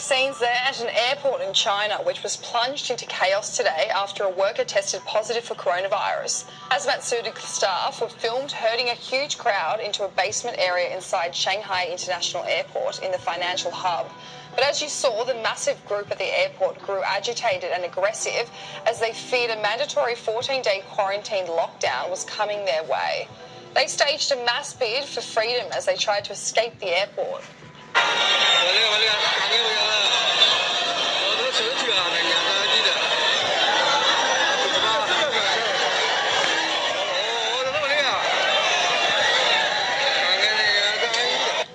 scenes there at an airport in China, which was plunged into chaos today after a worker tested positive for coronavirus. Hazmat suited staff were filmed herding a huge crowd into a basement area inside Shanghai International Airport in the financial hub. But as you saw, the massive group at the airport grew agitated and aggressive as they feared a mandatory 14-day quarantine lockdown was coming their way. They staged a mass bid for freedom as they tried to escape the airport.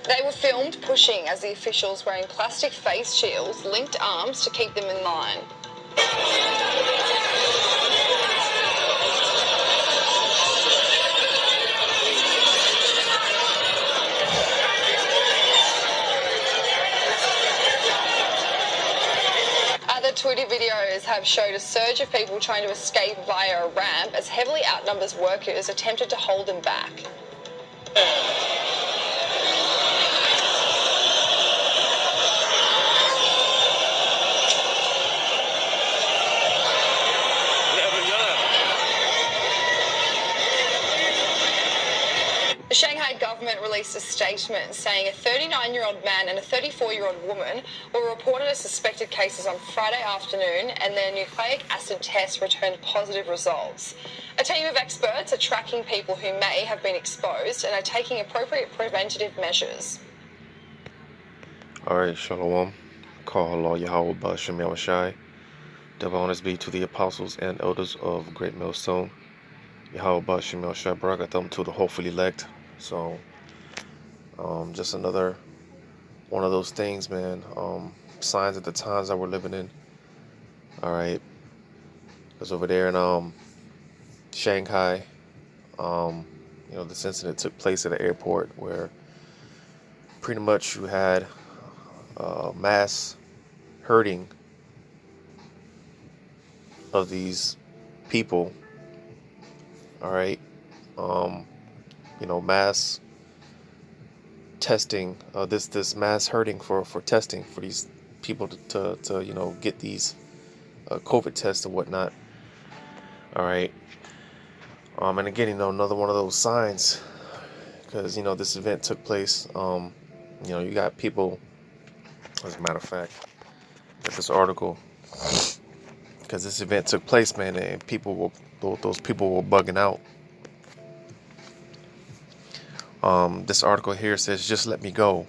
They were filmed pushing as the officials wearing plastic face shields linked arms to keep them in line. Other Twitter videos have showed a surge of people trying to escape via a ramp as heavily outnumbered workers attempted to hold them back. The Shanghai government released a statement saying a 39-year-old man and a 34-year-old woman were reported as suspected cases on Friday afternoon, and their nucleic acid tests returned positive results. A team of experts are tracking people who may have been exposed and are taking appropriate preventative measures. All right, Shalom. Call Allah Yahweh Ba'Shem Yahushai. Double honors be to the apostles and elders of Great Millstone. Yahweh Ba'Shem Yahushai Barakatham to the hopefully elect. So, just another one of those things, man. Signs of the times that we're living in. All right. Because over there in Shanghai, this incident took place at an airport where pretty much you had mass herding of these people. All right. Mass testing, this mass herding for testing for these people to get these COVID tests and whatnot. All right. And again, another one of those signs, because this event took place. You got people. As a matter of fact, got this article, because this event took place, man, and those people were bugging out. This article here says, "Just let me go.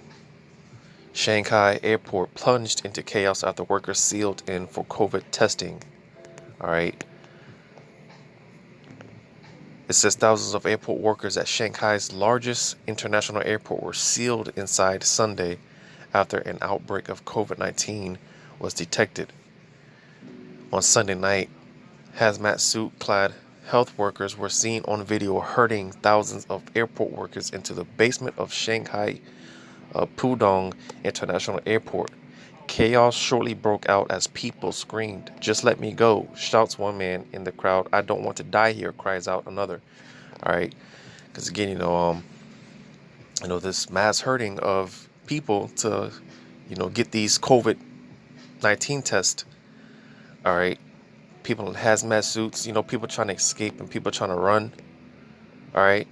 Shanghai airport plunged into chaos after workers sealed in for COVID testing." All right. It says thousands of airport workers at Shanghai's largest international airport were sealed inside Sunday after an outbreak of COVID-19 was detected. On Sunday night, hazmat suit-clad health workers were seen on video herding thousands of airport workers into the basement of Shanghai Pudong International Airport. Chaos shortly broke out as people screamed, "Just let me go," shouts one man in the crowd. "I don't want to die here," cries out another. All right. Because again, this mass herding of people to, get these COVID-19 tests. All right. People in hazmat suits, people trying to escape and people trying to run. All right.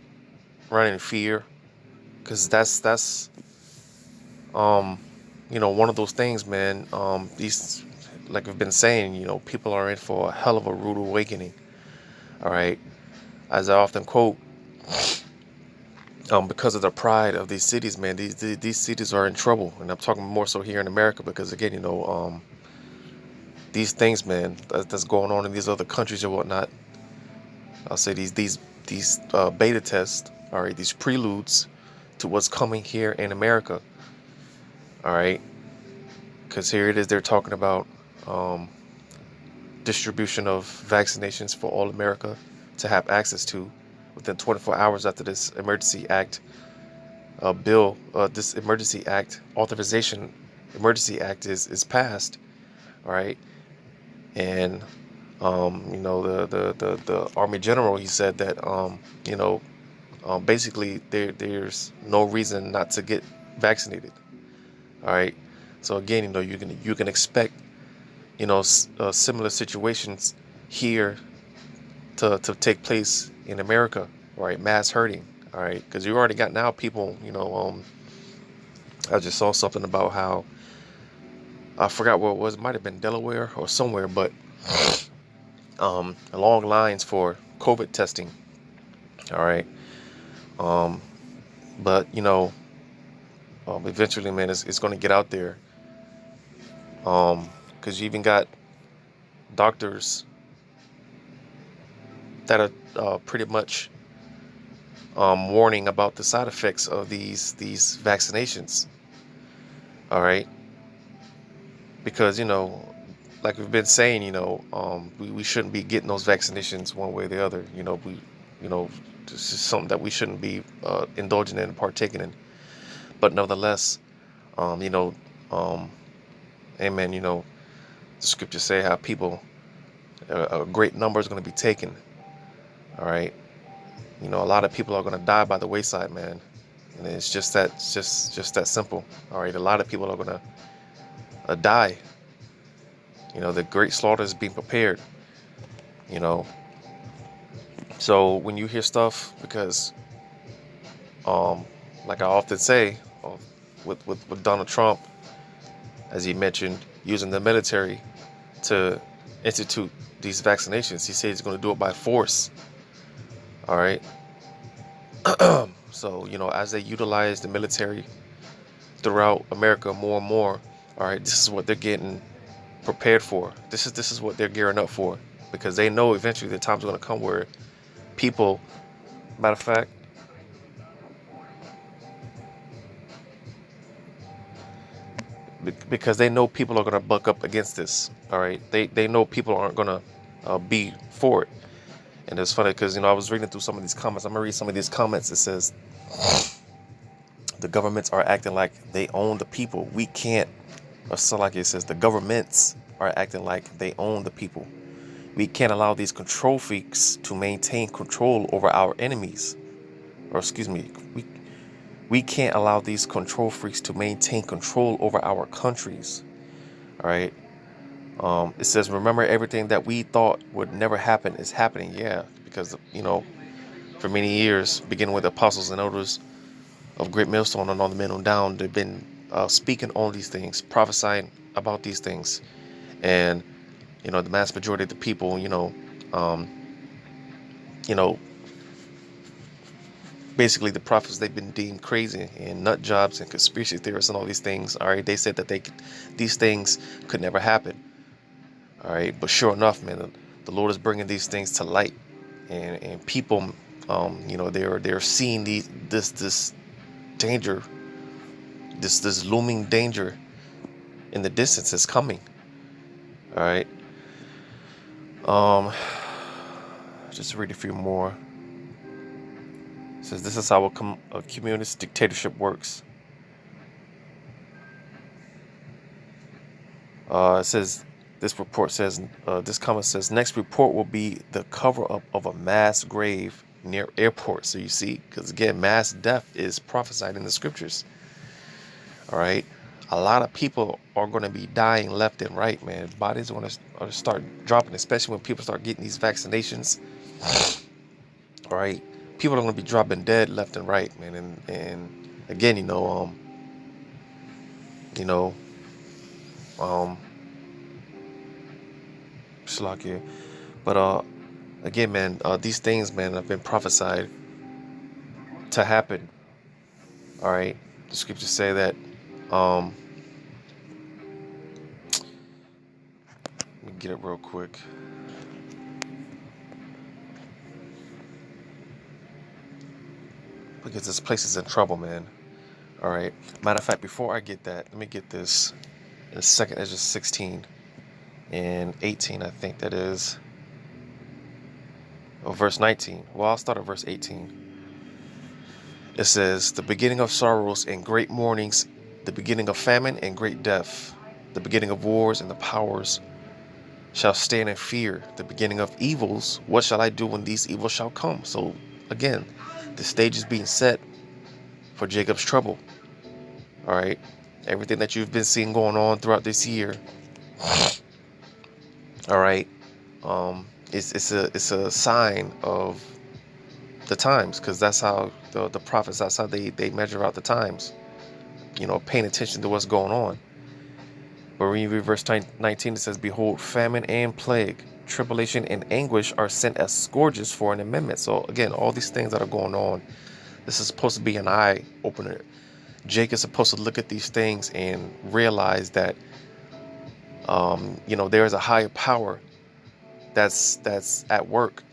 Run in fear. Because that's one of those things, man. These, like I've been saying, people are in for a hell of a rude awakening. All right. As I often quote, because of the pride of these cities, man, these cities are in trouble. And I'm talking more so here in America, because again, these things, man, that's going on in these other countries or whatnot. I'll say these beta tests, all right, these preludes to what's coming here in America. All right, because here it is, they're talking about distribution of vaccinations for all America to have access to within 24 hours after this Emergency Act this Emergency Act authorization Emergency Act is passed. All right. And the Army General, he said that basically there's no reason not to get vaccinated. All right. So again, you can expect, similar situations here to take place in America, right? Mass hurting, all right? Because you already got now people, I just saw something about how, I forgot what it was. It might have been Delaware or somewhere, but long lines for COVID testing, all right? Um, but eventually, man, it's going to get out there. Because you even got doctors that are pretty much warning about the side effects of these vaccinations. All right, because like we've been saying, we shouldn't be getting those vaccinations one way or the other. This is something that we shouldn't be indulging in and partaking in. But nevertheless, um, you know, um, amen. The scriptures say how people, a great number is going to be taken. All right, a lot of people are going to die by the wayside, man. And it's just that simple. All right, a lot of people are going to die. The great slaughter is being prepared. So when you hear stuff, because like I often say, with Donald Trump, as he mentioned, using the military to institute these vaccinations, he said he's going to do it by force. All right. So as they utilize the military throughout America more and more, all right, this is what they're getting prepared for. This is what they're gearing up for, because they know eventually the time's going to come where people, matter of fact, because they know people are going to buck up against this. All right, they know people aren't going to be for it. And it's funny because I was reading through some of these comments. I'm gonna read some of these comments. It says the governments are acting like they own the people. We can't. Or so like it says the governments are acting like they own the people. We can't allow these control freaks to maintain control over our enemies. Or excuse me, we can't allow these control freaks to maintain control over our countries. All right. It says, remember, everything that we thought would never happen is happening. Yeah, because for many years, beginning with the apostles and elders of Great Millstone and all the men on down, they've been speaking on these things, prophesying about these things. And the mass majority of the people, basically the prophets, they've been deemed crazy and nut jobs and conspiracy theorists and all these things. All right, they said that these things could never happen. All right, but sure enough, man, the Lord is bringing these things to light, and people, they're seeing this danger, this looming danger in the distance is coming. All right. Just read a few more. It says this is how a communist dictatorship works. It says. This report says, this comment says, next report will be the cover-up of a mass grave near airport. So you see, because again, mass death is prophesied in the scriptures. All right. A lot of people are going to be dying left and right, man. Bodies are going to start dropping, especially when people start getting these vaccinations. All right. People are going to be dropping dead left and right, man. And again, Shalakia. But again, man, these things, man, have been prophesied to happen. All right, the scriptures say that. Let me get it real quick. Because this place is in trouble, man. All right. Matter of fact, before I get that, let me get this in a second. It's just 16. And 18, I think that is. Oh, verse 19. Well, I'll start at verse 18. It says, the beginning of sorrows and great mournings, the beginning of famine and great death, the beginning of wars and the powers shall stand in fear, the beginning of evils. What shall I do when these evils shall come? So again, the stage is being set for Jacob's trouble. All right. everything that you've been seeing going on throughout this year, all right, it's a sign of the times, because that's how the prophets, that's how they measure out the times, paying attention to what's going on. But when you read verse 19, it says, behold, famine and plague, tribulation and anguish are sent as scourges for an amendment. So again, all these things that are going on, this is supposed to be an eye opener. Jake is supposed to look at these things and realize that there is a higher power that's at work.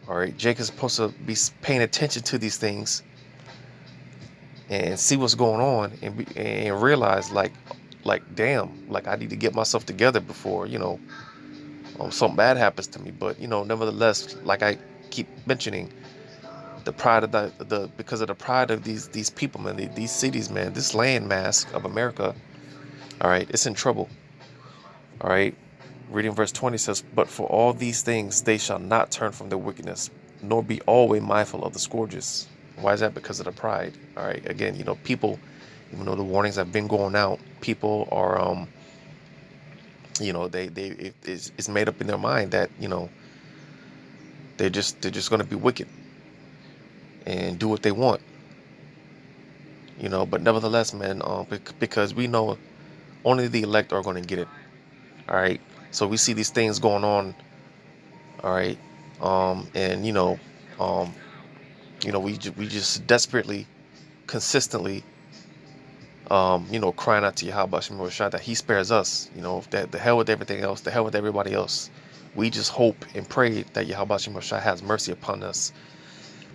All right, Jake is supposed to be paying attention to these things and see what's going on, and realize like damn, like I need to get myself together before something bad happens to me. But nevertheless, like I keep mentioning, the pride of the because of the pride of these people, man, these cities, man, this land mass of America, all right, it's in trouble. All right, reading verse 20 says, but for all these things they shall not turn from their wickedness, nor be always mindful of the scourges. Why is that? Because of the pride. All right, again, people, even though the warnings have been going out, people are it's made up in their mind that they're just going to be wicked and do what they want, but nevertheless, man, because we know only the elect are going to get it. All right, so we see these things going on, all right, and we just desperately, consistently, crying out to Yahweh Shem Shai that He spares us. That the hell with everything else, the hell with everybody else. We just hope and pray that Yahweh Shem Shai has mercy upon us,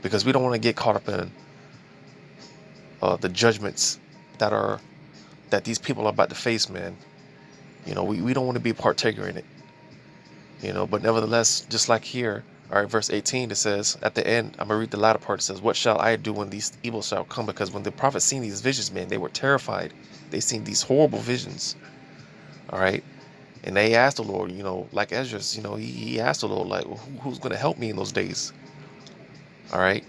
because we don't want to get caught up in the judgments that these people are about to face, man. We don't want to be a partaker in it. But nevertheless, just like here, all right, verse 18, it says, at the end, I'm going to read the latter part. It says, what shall I do when these evils shall come? Because when the prophets seen these visions, man, they were terrified. They seen these horrible visions. All right. And they asked the Lord, like Ezra, he asked the Lord, like, who's going to help me in those days? All right.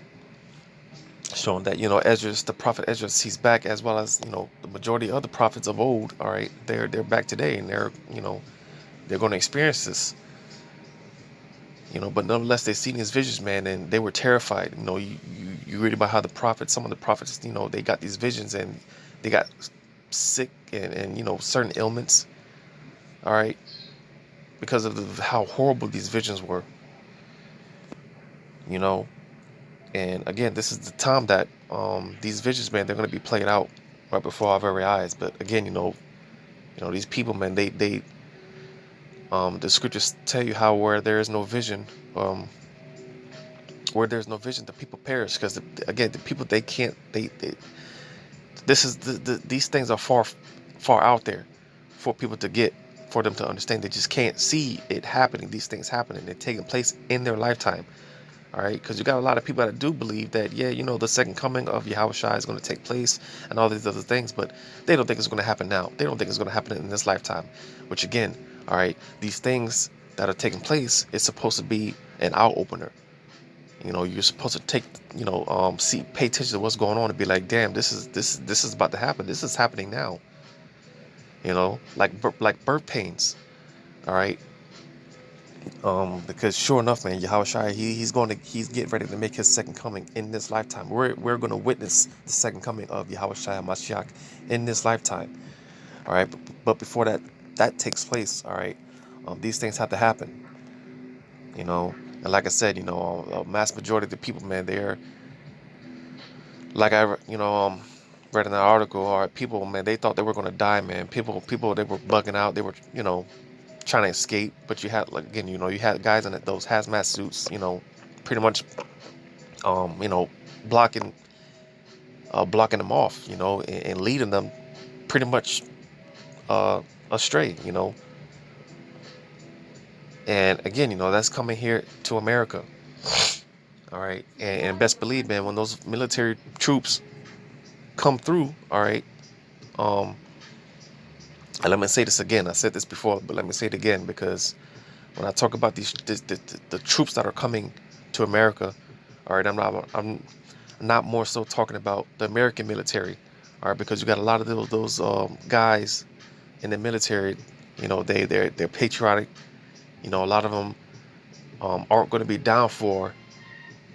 Showing that, Ezra, the prophet Ezra, he's back, as well as, the majority of the prophets of old. All right. They're back today, and they're going to experience this. But nonetheless, they seen his visions, man, and they were terrified. You read about how some of the prophets, they got these visions and they got sick and certain ailments, all right, because of how horrible these visions were. And again, this is the time that these visions, man, they're going to be played out right before our very eyes. But again, these people, man, they the scriptures tell you how where there is no vision, the people perish, because again, the people, they can't, this is these things are far out there for people to get, for them to understand. They just can't see it happening. These things happening, they're taking place in their lifetime. All right, because you got a lot of people that do believe that, the second coming of Yahweh Shai is going to take place and all these other things, but they don't think it's going to happen now. They don't think it's going to happen in this lifetime, which again, all right, these things that are taking place is supposed to be an eye opener. You're supposed to take, pay attention to what's going on and be like, damn, this is about to happen. This is happening now. Like birth pains. All right. Because sure enough, man, Yahweh Shai, he's getting ready to make his second coming in this lifetime. We're going to witness the second coming of Yahweh Shai Mashiach in this lifetime. All right, but before that takes place, all right, these things have to happen. And like I said, a mass majority of the people, man, they're like I read in that article. All right, people, man, they thought they were going to die, man. People, they were bugging out. They were, trying to escape, but you had, like, again, you had guys in those hazmat suits, pretty much, blocking them off, and leading them pretty much astray, and again, that's coming here to America. All right, and best believe, man, when those military troops come through, all right, and let me say this again. I said this before, but let me say it again, because when I talk about the troops that are coming to America, all right, I'm not more so talking about the American military, All right, because you got a lot of those guys in the military. You know, they're patriotic. You know, a lot of them aren't going to be down for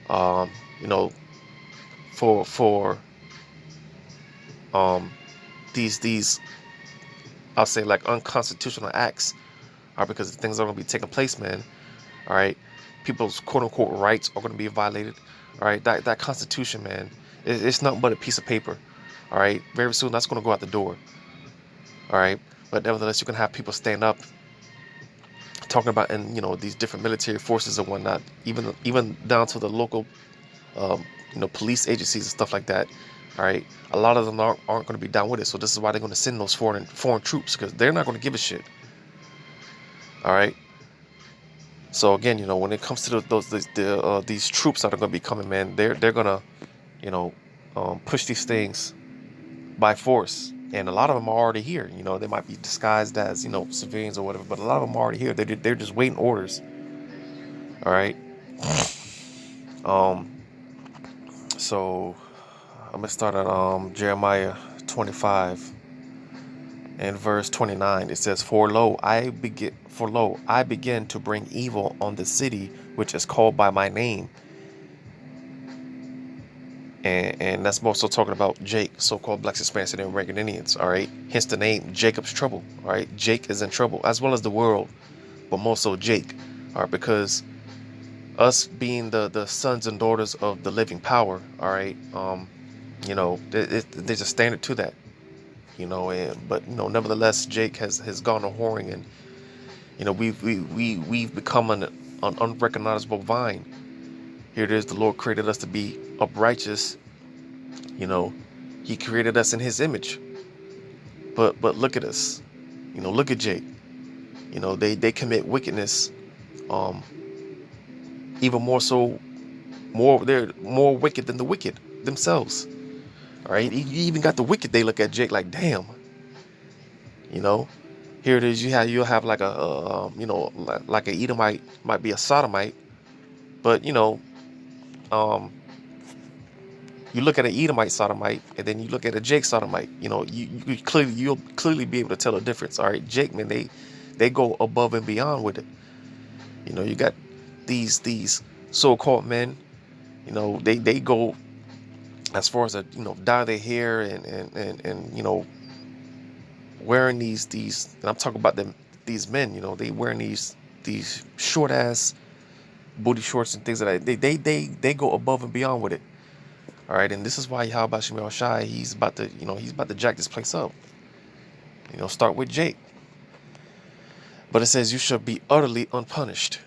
um, you know for um, these I'll say like unconstitutional acts, are because things are going to be taking place, man. All right, people's quote unquote rights are going to be violated. All right, that Constitution, man, it's nothing but a piece of paper. All right, very soon that's going to go out the door. All right, but nevertheless, you can have people stand up talking about, and these different military forces and whatnot, even down to the local police agencies and stuff like that. All right, a lot of them aren't going to be down with it. So this is why they're going to send those foreign troops, because they're not going to give a shit. All right. So again, when it comes to these troops that are going to be coming, man, they're gonna push these things by force, and a lot of them are already here. They might be disguised as civilians or whatever, but a lot of them are already here. They're just waiting orders. All right. So I'm gonna start at Jeremiah 25 and verse 29. It says, For lo, I begin to bring evil on the city which is called by my name. And that's also talking about Jake, so-called Black, Hispanic, and American Indians. All right, hence the name Jacob's Trouble. All right, Jake is in trouble, as well as the world, but more so Jake. All right, because us being the sons and daughters of the living power. All right, there's a standard to that. But nevertheless, Jake has gone a whoring, and we've become an unrecognizable vine. Here it is, the Lord created us to be uprighteous. He created us in his image. But look at us. Look at Jake. They commit wickedness. Even more so, they're more wicked than the wicked themselves. All right, you even got the wicked. They look at Jake like, damn. Here it is. You'll have like a like an Edomite might be a Sodomite, but you look at an Edomite sodomite, and then you look at a Jake sodomite. You'll clearly be able to tell the difference. All right, Jake, man, they go above and beyond with it. You got these so-called men. They go as far as dye their hair and wearing these, and I'm talking about these men. They wearing these short ass booty shorts and things like that. They go above and beyond with it. All right, and this is why Yahweh Shem Yahushai, he's about to jack this place up. Start with Jake. But it says, you shall be utterly unpunished.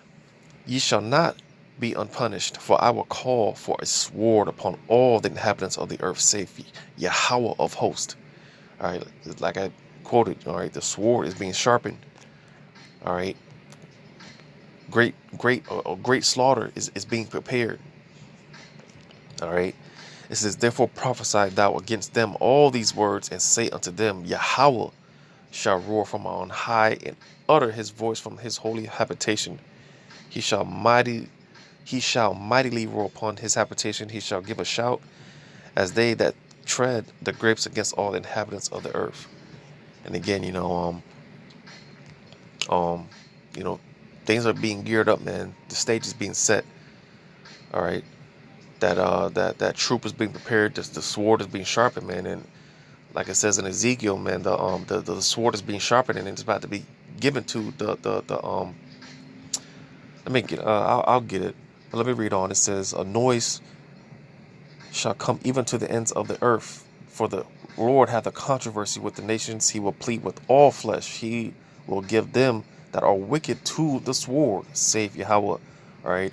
Ye shall not be unpunished, for I will call for a sword upon all the inhabitants of the earth, saith Yahweh of hosts. All right, like I quoted, all right, the sword is being sharpened. All right, great slaughter is being prepared. All right. It says, therefore prophesy thou against them all these words, and say unto them, Yahweh shall roar from on high, and utter his voice from his holy habitation. He shall mightily roar upon his habitation. He shall give a shout as they that tread the grapes against all the inhabitants of the earth. And again, things are being geared up, man. The stage is being set. All right. That troop is being prepared. The sword is being sharpened, man, and like it says in Ezekiel, man, the sword is being sharpened, and it's about to be given to the. Let me get. I'll get it. But let me read on. It says, a noise shall come even to the ends of the earth, for the Lord hath a controversy with the nations. He will plead with all flesh. He will give them that are wicked to the sword, saith Yahweh. All right.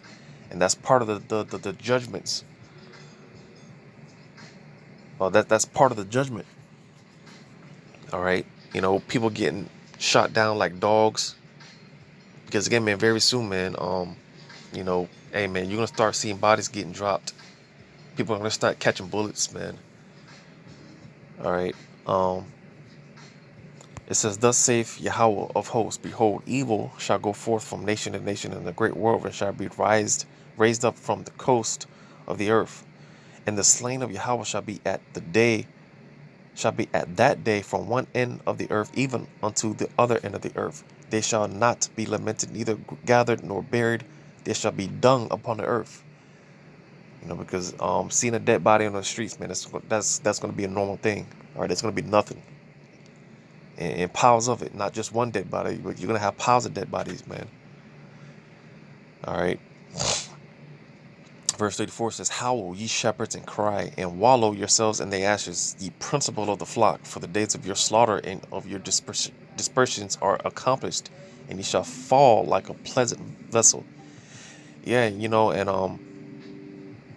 And that's part of the judgments. That's part of the judgment. All right. People getting shot down like dogs. Because again, man, very soon, man, hey, man, you're going to start seeing bodies getting dropped. People are going to start catching bullets, man. All right. It says, thus saith Yahweh of hosts, behold, evil shall go forth from nation to nation, and the great whirlwind shall be raised up from the coast of the earth. And the slain of Yahweh shall be at the day shall be at that day from one end of the earth even unto the other end of the earth. They shall not be lamented, neither gathered nor buried. They shall be dung upon the earth. Because seeing a dead body on the streets, man, that's going to be a normal thing. All right, it's going to be nothing. And piles of it, not just one dead body, but you're going to have piles of dead bodies, man. All right. Verse 34 says, Howl, ye shepherds, and cry, and wallow yourselves in the ashes, ye principal of the flock, for the days of your slaughter and of your dispersions are accomplished, and ye shall fall like a pleasant vessel. Yeah, and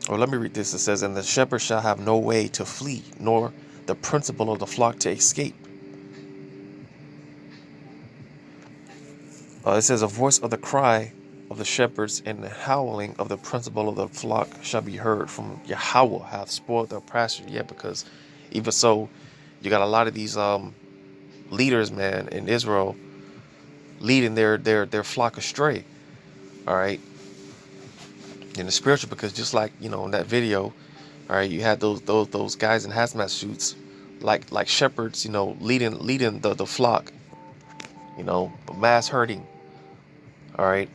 or let me read this. It says, and the shepherd shall have no way to flee, nor the principal of the flock to escape. It says, a voice of the cry of the shepherds and the howling of the principal of the flock shall be heard from Yahweh hath spoiled their pasture. Yeah, because even so, you got a lot of these leaders, man, in Israel leading their flock astray. All right. In the spiritual, because just like, in that video, all right, you had those guys in hazmat suits, like shepherds, leading the flock, mass herding. All right.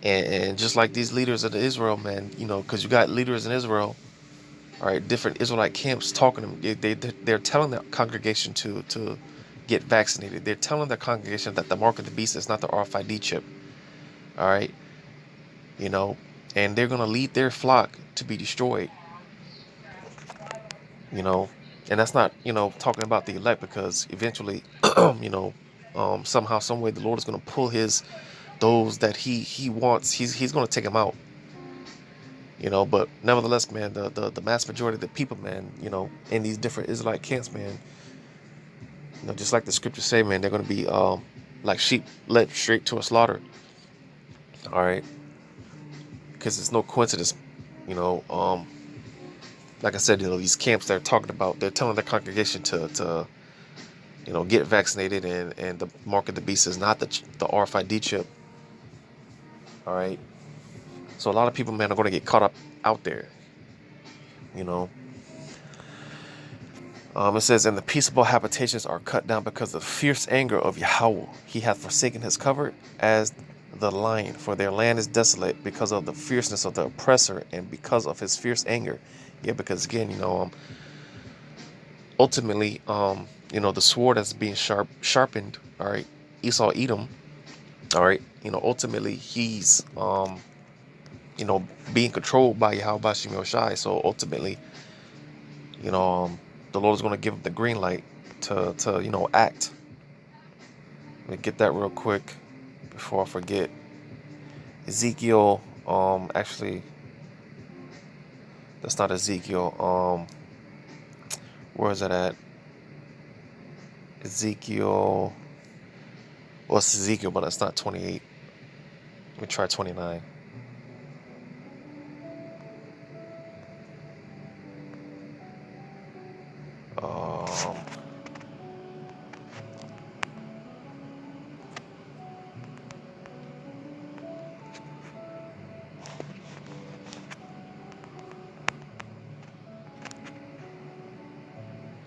And just like these leaders of Israel, man, because you got leaders in Israel, all right, different Israelite camps talking to them. They're telling their congregation to get vaccinated. They're telling their congregation that the mark of the beast is not the RFID chip. All right. And they're going to lead their flock to be destroyed. And that's not, talking about the elect, because eventually, somehow, some way, the Lord is going to pull those that he wants. He's going to take them out. But nevertheless, man, the mass majority of the people, man, in these different Israelite camps, man, just like the scriptures say, man, they're going to be like sheep led straight to a slaughter. All right. Because it's no coincidence, like I said, these camps they're talking about, they're telling the congregation to get vaccinated, and the mark of the beast is not the RFID chip. All right. So a lot of people, man, are going to get caught up out there. It says, and the peaceable habitations are cut down because of the fierce anger of Yahweh. He hath forsaken his covert as the lion, for their land is desolate because of the fierceness of the oppressor and because of his fierce anger. Yeah, because again, ultimately, the sword that's being sharpened, all right, Esau Edom, all right, ultimately he's, being controlled by Yahweh Bashim Yoshai. So ultimately, the Lord is going to give him the green light to act. Let me get that real quick before I forget. Ezekiel, actually, that's not Ezekiel. Where is it at? Ezekiel. Well, it's Ezekiel, but it's not 28. Let me try 29.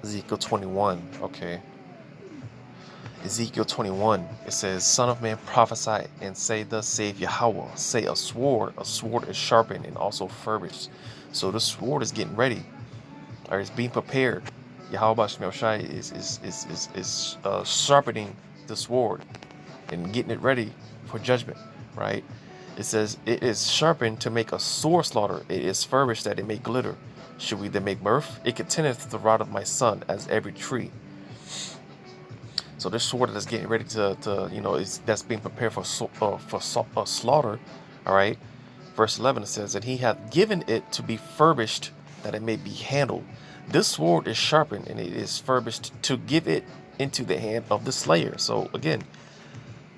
Ezekiel 21. Okay. Ezekiel 21. It says, Son of man, prophesy and say, thus saith Yahweh. Say, a sword is sharpened and also furbished. So the sword is getting ready, or it's being prepared. Yahweh Shai is sharpening the sword and getting it ready for judgment, right? It says, it is sharpened to make a sore slaughter. It is furbished that it may glitter. Should we then make mirth? It contendeth the rod of my son as every tree. So this sword that's getting ready that's being prepared for slaughter. All right. Verse 11, it says, and he hath given it to be furbished that it may be handled. This sword is sharpened and it is furbished to give it into the hand of the slayer. So again,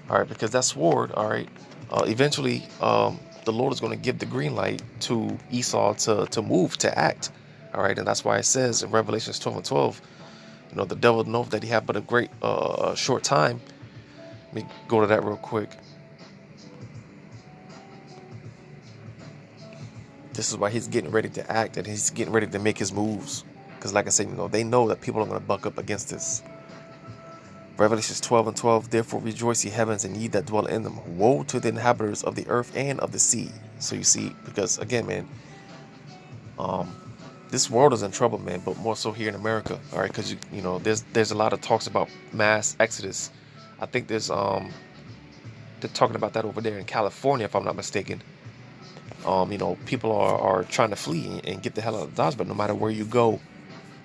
all right, because that sword, all right, eventually the Lord is going to give the green light to Esau to move, to act. All right. And that's why it says in Revelations 12:12, the devil knows that he had but a great short time. Let me go to that real quick. This is why he's getting ready to act, and he's getting ready to make his moves, Because like I said, they know that people are going to buck up against this. Revelations 12:12, therefore rejoice ye heavens and ye that dwell in them. Woe to the inhabitants of the earth and of the sea. So you see, because again, man, this world is in trouble, man, but more so here in America, all right? Because there's a lot of talks about mass exodus. I think they're talking about that over there in California, if I'm not mistaken. People are trying to flee and get the hell out of Dodge, but no matter where you go,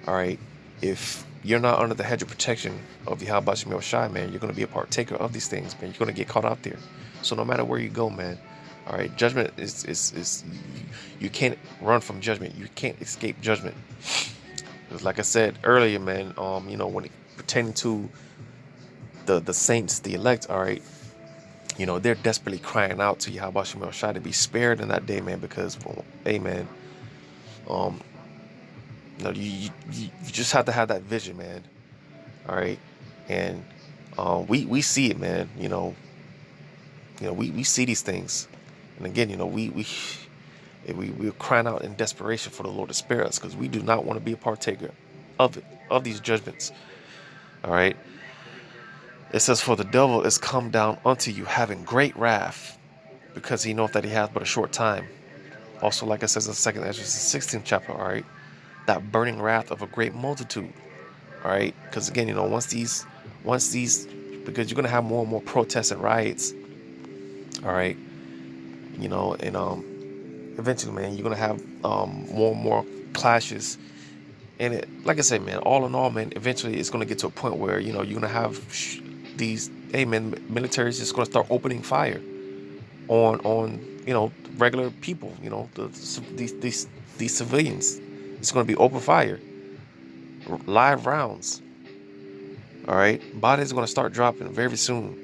all right, if you're not under the hedge of protection of Yahweh Shem Shai, man, you're going to be a partaker of these things, man. You're going to get caught out there. So no matter where you go, man, all right, judgment is you can't run from judgment. You can't escape judgment. Like I said earlier, man, when it pertaining to the saints, the elect, all right, they're desperately crying out to Yahweh Shem Shai to be spared in that day, man, because, well, hey, man, you just have to have that vision, man. All right, and we see it, man. We see these things, and again, we're crying out in desperation for the Lord to spare us, because we do not want to be a partaker of these judgments. All right. It says, for the devil is come down unto you, having great wrath, because he knoweth that he hath but a short time. Also, like it says in 2 Ezra 16th chapter, all right, that burning wrath of a great multitude. All right, because again, once these, because you're gonna have more and more protests and riots. All right, and eventually, man, you're gonna have more and more clashes. And it, like I said, man, all in all, man, eventually it's gonna get to a point where you're gonna have these, hey, man, military is just gonna start opening fire on regular people, these civilians. It's gonna be open fire, live rounds. All right, bodies are gonna start dropping very soon.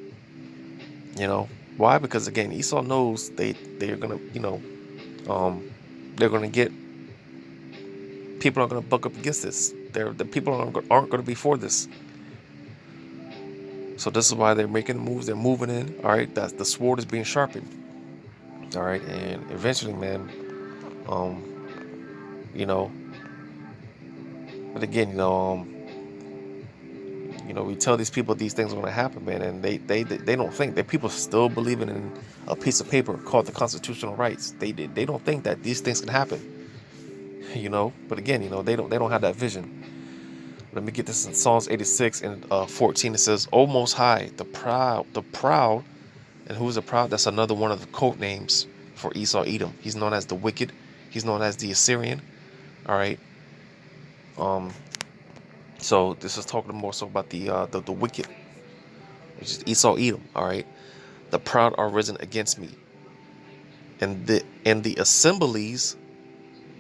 Why? Because again, Esau knows they're gonna they're gonna get, people are gonna buck up against this. The people aren't gonna be for this. So this is why they're making the moves. They're moving in. All right, that's the sword is being sharpened. All right, and eventually, man, but again, we tell these people these things are going to happen, man, and they don't think that people still believing in a piece of paper called the constitutional rights. They don't think that these things can happen. But again, they don't have that vision. Let me get this in Psalms 86 and 14. It says, "O Most High, the proud, and who is the proud?" That's another one of the code names for Esau Edom. He's known as the wicked. He's known as the Assyrian. All right. So this is talking more so about the wicked, which is Esau Edom. All right. The proud are risen against me, and the assemblies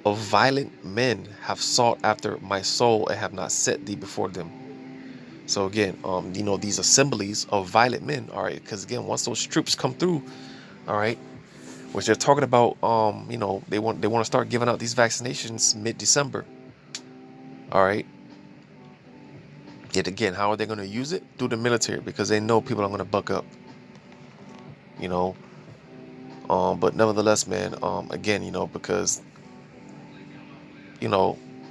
of violent men have sought after my soul and have not set thee before them. So again, these assemblies of violent men, all right, because again, once those troops come through, all right, which they're talking about, they want to start giving out these vaccinations mid-December. All right. Yet again, how are they going to use it? Through the military, because they know people are going to buck up. But nevertheless, man, again, because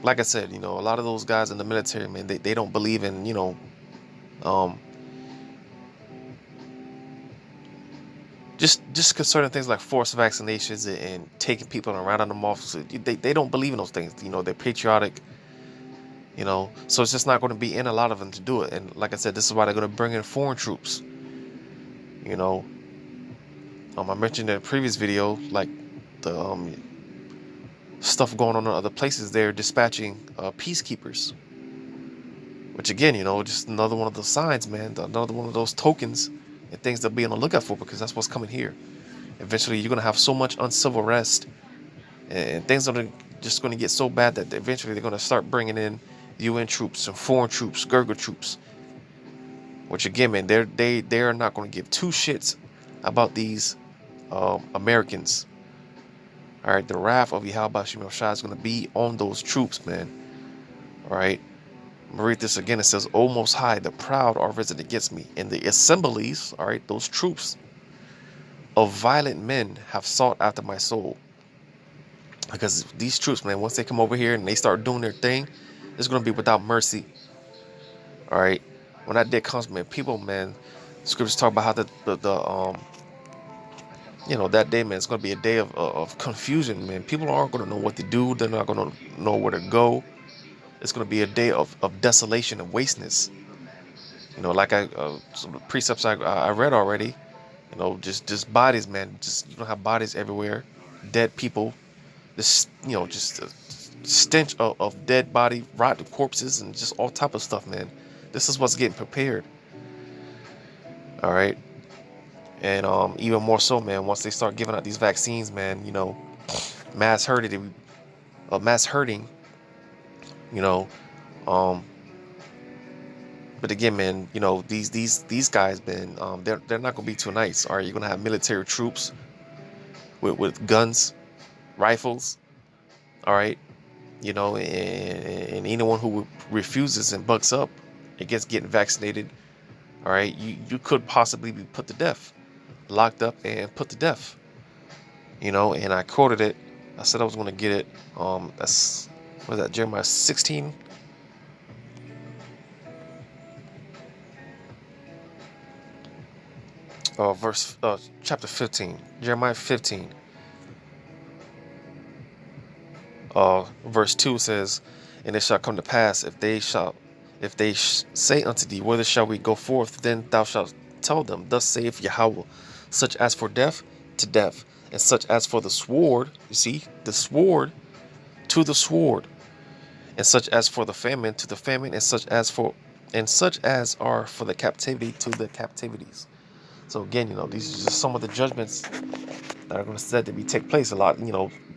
like I said, a lot of those guys in the military, man, they don't believe in, just concerning things like forced vaccinations and taking people and rounding them off. So they don't believe in those things. They're patriotic, so it's just not going to be in a lot of them to do it. And like I said, this is why they're going to bring in foreign troops. I mentioned in a previous video, like the stuff going on in other places. They're dispatching peacekeepers, which again, just another one of those signs, man, another one of those tokens and things to be on the lookout for, because that's what's coming here. Eventually, you're going to have so much uncivil unrest, and things are just going to get so bad that eventually they're going to start bringing in UN troops and foreign troops, Gurkha troops, which again, man, they are not going to give two shits about these Americans. All right, the wrath of Yahweh Shem Shai is going to be on those troops, man. All right, I'm gonna read this again. It says, "O Most High, the proud are risen against me, and the assemblies, all right, those troops of violent men have sought after my soul." Because these troops, man, once they come over here and they start doing their thing, It's going to be without mercy. All right. When that day comes, man, people, man, scriptures talk about how that day, man, it's going to be a day of confusion, man. People aren't going to know what to do. They're not going to know where to go. It's going to be a day of desolation and wasteness. Like some precepts I read already. Just bodies, man. Just you don't have bodies everywhere, dead people. This, just a stench of dead body, rotten corpses, and just all type of stuff, man. This is what's getting prepared. All right, and even more so, man. Once they start giving out these vaccines, man, mass hurting, mass hurting. You know, um, but again, man, these guys, man, they're not gonna be too nice. All right, you're gonna have military troops with guns, rifles. All right, and anyone who refuses and bucks up against getting vaccinated, all right, you could possibly be put to death, locked up and put to death. And I quoted it. I said I was going to get it. That's, what was that, Jeremiah 16? Chapter 15, Jeremiah 15. Verse 2 says, "And it shall come to pass, if they say unto thee, whither shall we go forth? Then thou shalt tell them, thus saith Yahweh, such as for death, to death, and such as for the sword," you see, the sword, to the sword, "and such as for the famine, to the famine, and such as are for the captivity, to the captivities." So again, these are just some of the judgments that are going to said to be take place. A lot,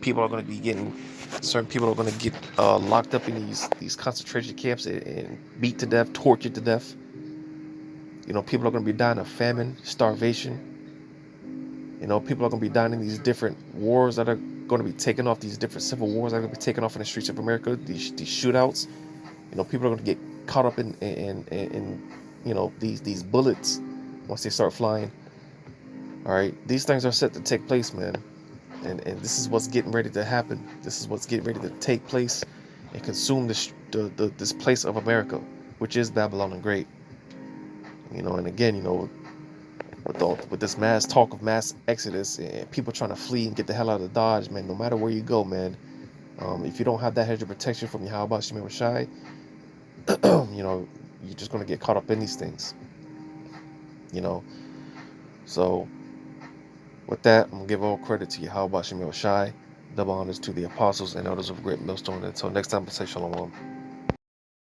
people are going to be getting, certain people are going to get locked up in these concentration camps and beat to death, tortured to death. People are going to be dying of famine, starvation. People are going to be dying in these different wars that are going to be taken off, these different civil wars that are going to be taken off in the streets of America, these shootouts. People are going to get caught up in these bullets once they start flying. All right, these things are set to take place, man, and this is what's getting ready to happen. This is what's getting ready to take place and consume this place of America, which is Babylon the Great. And again, with this mass talk of mass exodus and people trying to flee and get the hell out of Dodge, man, no matter where you go, man, if you don't have that hedge of protection from Yahweh Shem Shai, you're just going to get caught up in these things. So with that, I'm going to give all credit to Yahweh Shem Shai, double honors to the apostles and elders of Great Millstone. Until next time, I say shalom.